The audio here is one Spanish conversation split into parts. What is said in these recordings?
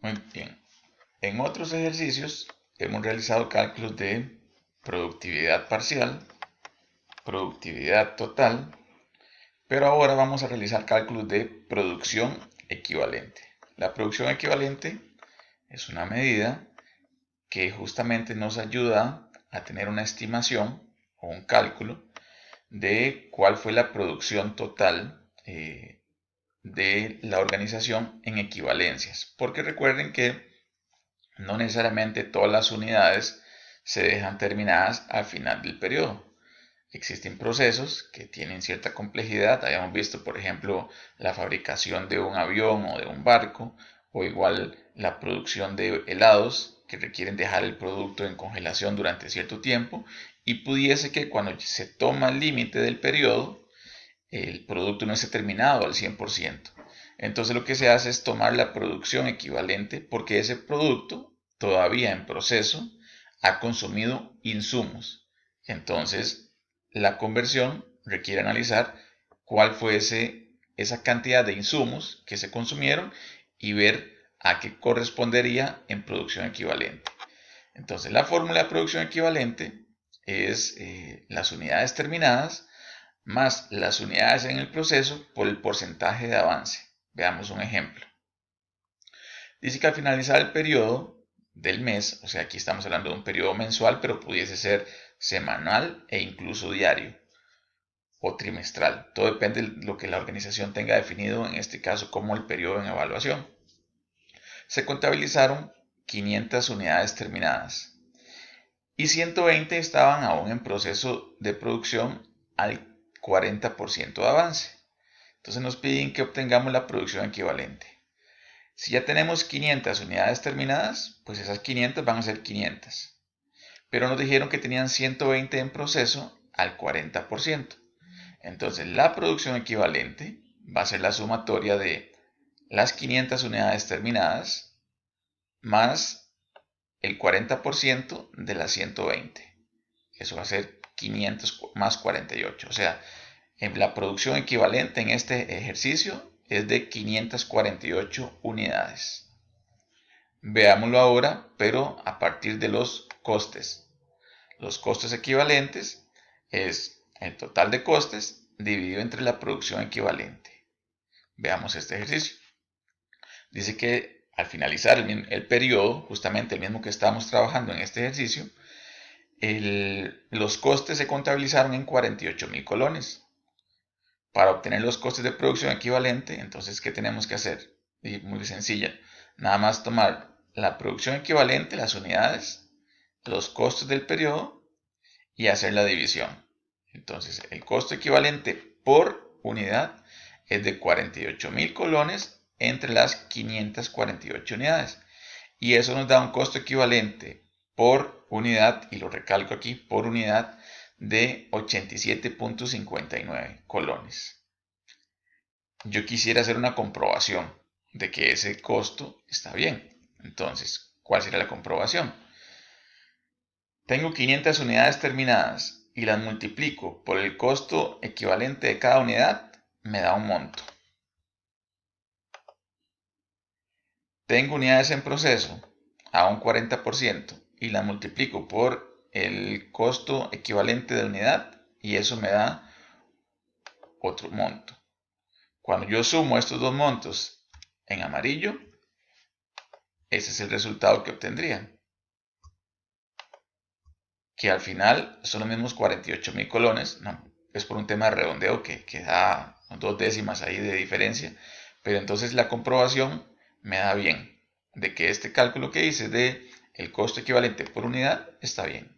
Muy bien. En otros ejercicios hemos realizado cálculos de productividad parcial, productividad total, pero ahora vamos a realizar cálculos de producción equivalente. La producción equivalente es una medida que justamente nos ayuda a tener una estimación o un cálculo de cuál fue la producción total de la organización en equivalencias. Porque recuerden que no necesariamente todas las unidades se dejan terminadas al final del periodo. Existen procesos que tienen cierta complejidad. Habíamos visto, por ejemplo, la fabricación de un avión o de un barco, o igual la producción de helados que requieren dejar el producto en congelación durante cierto tiempo, y pudiese que cuando se toma el límite del periodo, el producto no esté terminado al 100%. Entonces lo que se hace es tomar la producción equivalente porque ese producto todavía en proceso ha consumido insumos. Entonces la conversión requiere analizar cuál fue esa cantidad de insumos que se consumieron y ver a qué correspondería en producción equivalente. Entonces la fórmula de producción equivalente es las unidades terminadas más las unidades en el proceso por el porcentaje de avance. Veamos un ejemplo. Dice que al finalizar el periodo del mes, o sea, aquí estamos hablando de un periodo mensual, pero pudiese ser semanal e incluso diario o trimestral. Todo depende de lo que la organización tenga definido, en este caso como el periodo en evaluación. Se contabilizaron 500 unidades terminadas y 120 estaban aún en proceso de producción al 40% de avance. Entonces nos piden que obtengamos la producción equivalente. Si ya tenemos 500 unidades terminadas, pues esas 500 van a ser 500. Pero nos dijeron que tenían 120 en proceso al 40%. Entonces la producción equivalente va a ser la sumatoria de las 500 unidades terminadas más el 40% de las 120. Eso va a ser 500 más 48. O sea, la producción equivalente en este ejercicio es de 548 unidades. Veámoslo ahora, pero a partir de los costes. Los costes equivalentes es el total de costes dividido entre la producción equivalente. Veamos este ejercicio. Dice que al finalizar el periodo, justamente el mismo que estamos trabajando en este ejercicio, los costes se contabilizaron en 48.000 colones. Para obtener los costes de producción equivalente, entonces, ¿qué tenemos que hacer? Y muy sencilla. Nada más tomar la producción equivalente, las unidades, los costos del periodo y hacer la división. Entonces, el costo equivalente por unidad es de 48.000 colones entre las 548 unidades. Y eso nos da un costo equivalente por unidad, y lo recalco aquí, por unidad de 87.59 colones. Yo quisiera hacer una comprobación de que ese costo está bien. Entonces, ¿cuál sería la comprobación? Tengo 500 unidades terminadas y las multiplico por el costo equivalente de cada unidad, me da un monto. Tengo unidades en proceso a un 40% y las multiplico por el costo equivalente de unidad y eso me da otro monto. Cuando yo sumo estos dos montos en amarillo, ese es el resultado que obtendría. Que al final son los mismos 48.000 colones, no, es por un tema de redondeo que da dos décimas ahí de diferencia, pero entonces la comprobación me da bien, de que este cálculo que hice de el costo equivalente por unidad está bien.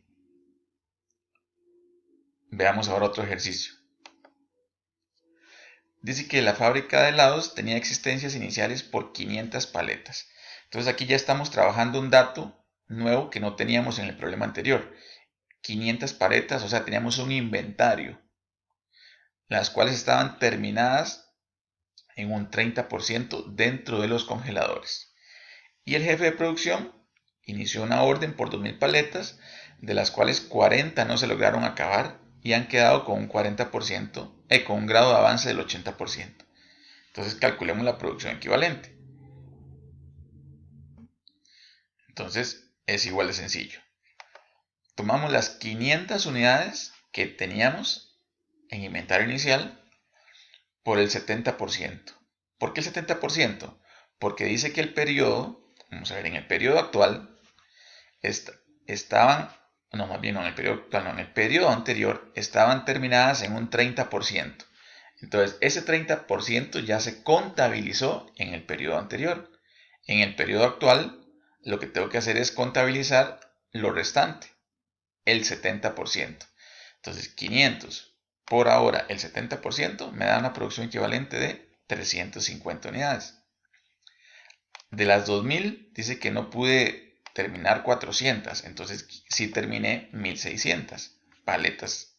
Veamos ahora otro ejercicio. Dice que la fábrica de helados tenía existencias iniciales por 500 paletas. Entonces aquí ya estamos trabajando un dato nuevo que no teníamos en el problema anterior. 500 paletas, o sea, teníamos un inventario, las cuales estaban terminadas en un 30% dentro de los congeladores. Y el jefe de producción inició una orden por 2.000 paletas, de las cuales 40 no se lograron acabar y han quedado con un 40%, con un grado de avance del 80%. Entonces calculemos la producción equivalente. Entonces es igual de sencillo. Tomamos las 500 unidades que teníamos en inventario inicial por el 70%. ¿Por qué el 70%? Porque dice que el periodo, vamos a ver, en el periodo actual estaban, no, más bien no, en el periodo actual, no, en el periodo anterior estaban terminadas en un 30%. Entonces, ese 30% ya se contabilizó en el periodo anterior. En el periodo actual, lo que tengo que hacer es contabilizar lo restante, el 70%. Entonces, 500 por ahora, el 70% me da una producción equivalente de 350 unidades. De las 2000, dice que no pude terminar 400, entonces sí terminé 1600 paletas.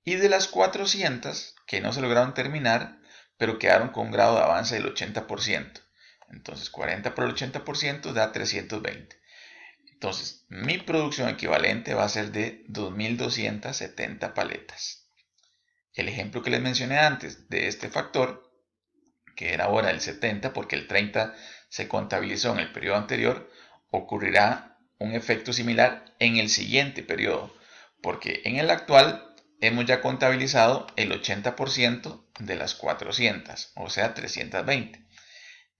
Y de las 400 que no se lograron terminar, pero quedaron con un grado de avance del 80%. Entonces 40 por el 80% da 320. Entonces mi producción equivalente va a ser de 2270 paletas. El ejemplo que les mencioné antes de este factor, que era ahora el 70 porque el 30 se contabilizó en el periodo anterior, ocurrirá un efecto similar en el siguiente periodo, porque en el actual hemos ya contabilizado el 80% de las 400, o sea 320.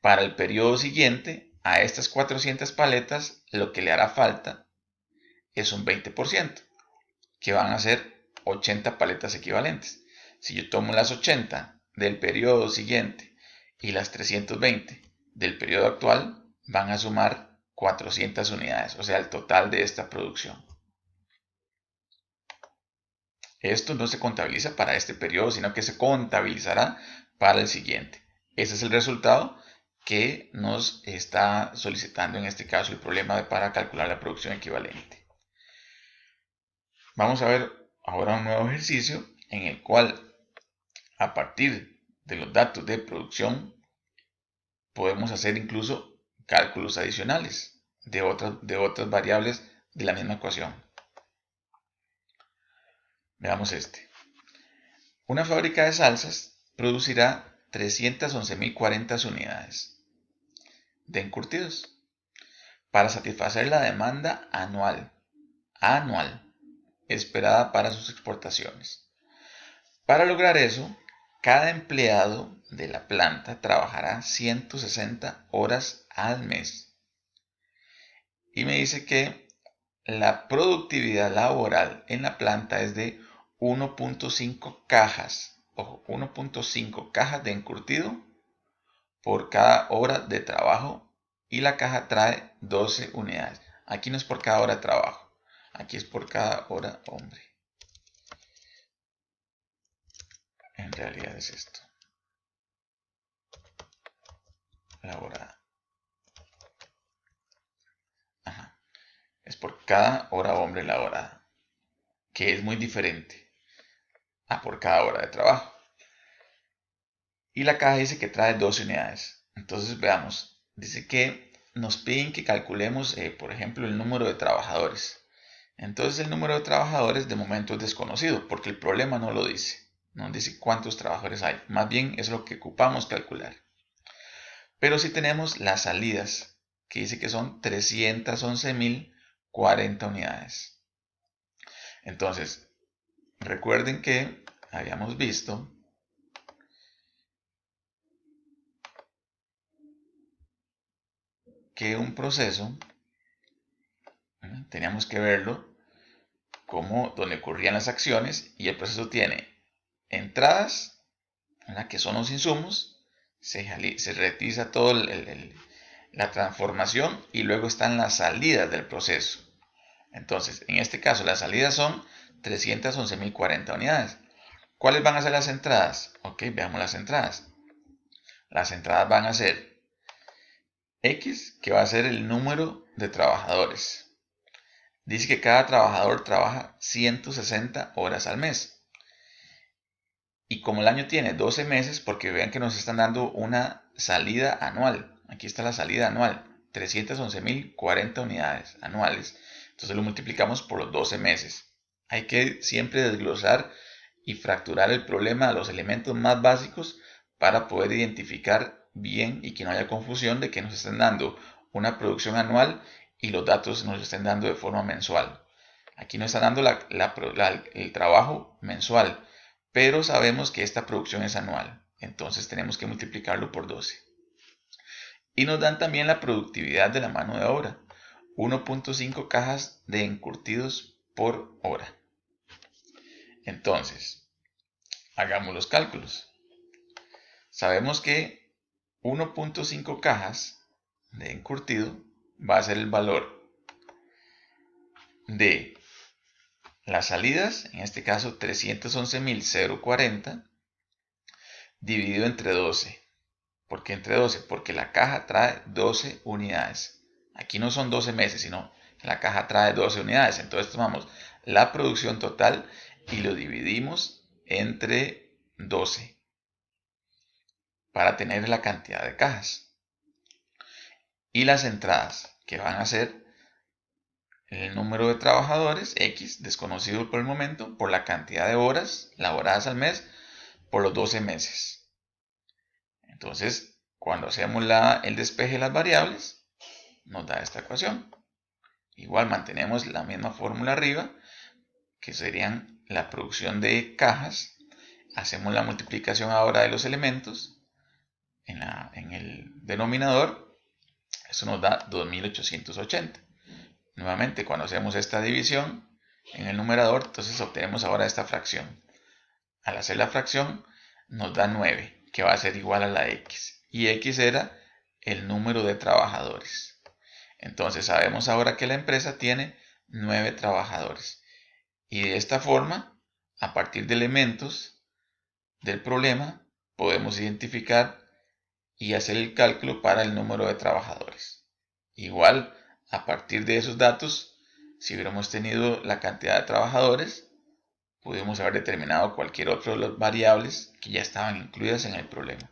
Para el periodo siguiente, a estas 400 paletas lo que le hará falta es un 20%, que van a ser 80 paletas equivalentes. Si yo tomo las 80 del periodo siguiente y las 320 del periodo actual, van a sumar 400 unidades, o sea, el total de esta producción. Esto no se contabiliza para este periodo, sino que se contabilizará para el siguiente. Ese es el resultado que nos está solicitando en este caso el problema para calcular la producción equivalente. Vamos a ver ahora un nuevo ejercicio en el cual, a partir de los datos de producción, podemos hacer incluso cálculos adicionales de otras variables de la misma ecuación. Veamos este. Una fábrica de salsas producirá 311.040 unidades de encurtidos para satisfacer la demanda anual esperada para sus exportaciones. Para lograr eso, cada empleado de la planta trabajará 160 horas al mes. Y me dice que la productividad laboral en la planta es de 1.5 cajas, ojo, 1.5 cajas de encurtido por cada hora de trabajo, y la caja trae 12 unidades. Aquí no es por cada hora de trabajo, aquí es por cada hora hombre. En realidad es esto. Laborada. Ajá. Es por cada hora hombre laborada, que es muy diferente a por cada hora de trabajo. Y la caja dice que trae 12 unidades. Entonces veamos, dice que nos piden que calculemos, por ejemplo, el número de trabajadores. Entonces el número de trabajadores de momento es desconocido porque el problema no lo dice. No dice cuántos trabajadores hay. Más bien es lo que ocupamos calcular. Pero sí tenemos las salidas, que dice que son 311.040 unidades. Entonces, recuerden que habíamos visto que un proceso, teníamos que verlo como donde ocurrían las acciones, y el proceso tiene entradas, que son los insumos, se realiza toda la transformación y luego están las salidas del proceso. Entonces, en este caso las salidas son 311.040 unidades. ¿Cuáles van a ser las entradas? Ok, veamos las entradas. Las entradas van a ser X, que va a ser el número de trabajadores. Dice que cada trabajador trabaja 160 horas al mes. Y como el año tiene 12 meses, porque vean que nos están dando una salida anual. Aquí está la salida anual, 311.040 unidades anuales. Entonces lo multiplicamos por los 12 meses. Hay que siempre desglosar y fracturar el problema a los elementos más básicos para poder identificar bien y que no haya confusión de que nos están dando una producción anual y los datos nos estén dando de forma mensual. Aquí nos está dando el trabajo mensual, pero sabemos que esta producción es anual, entonces tenemos que multiplicarlo por 12. Y nos dan también la productividad de la mano de obra, 1.5 cajas de encurtidos por hora. Entonces, hagamos los cálculos. Sabemos que 1.5 cajas de encurtido va a ser el valor de las salidas, en este caso 311.040, dividido entre 12. ¿Por qué entre 12? Porque la caja trae 12 unidades. Aquí no son 12 meses, sino la caja trae 12 unidades. Entonces tomamos la producción total y lo dividimos entre 12 para tener la cantidad de cajas. Y las entradas, que van a ser el número de trabajadores, X, desconocido por el momento, por la cantidad de horas laboradas al mes, por los 12 meses. Entonces, cuando hacemos el despeje de las variables, nos da esta ecuación. Igual mantenemos la misma fórmula arriba, que serían la producción de cajas. Hacemos la multiplicación ahora de los elementos en el denominador. Eso nos da 2880. Nuevamente, cuando hacemos esta división en el numerador, entonces obtenemos ahora esta fracción. Al hacer la fracción, nos da 9, que va a ser igual a la x. Y x era el número de trabajadores. Entonces sabemos ahora que la empresa tiene 9 trabajadores. Y de esta forma, a partir de elementos del problema, podemos identificar y hacer el cálculo para el número de trabajadores. Igual, a partir de esos datos, si hubiéramos tenido la cantidad de trabajadores, pudimos haber determinado cualquier otra de las variables que ya estaban incluidas en el problema.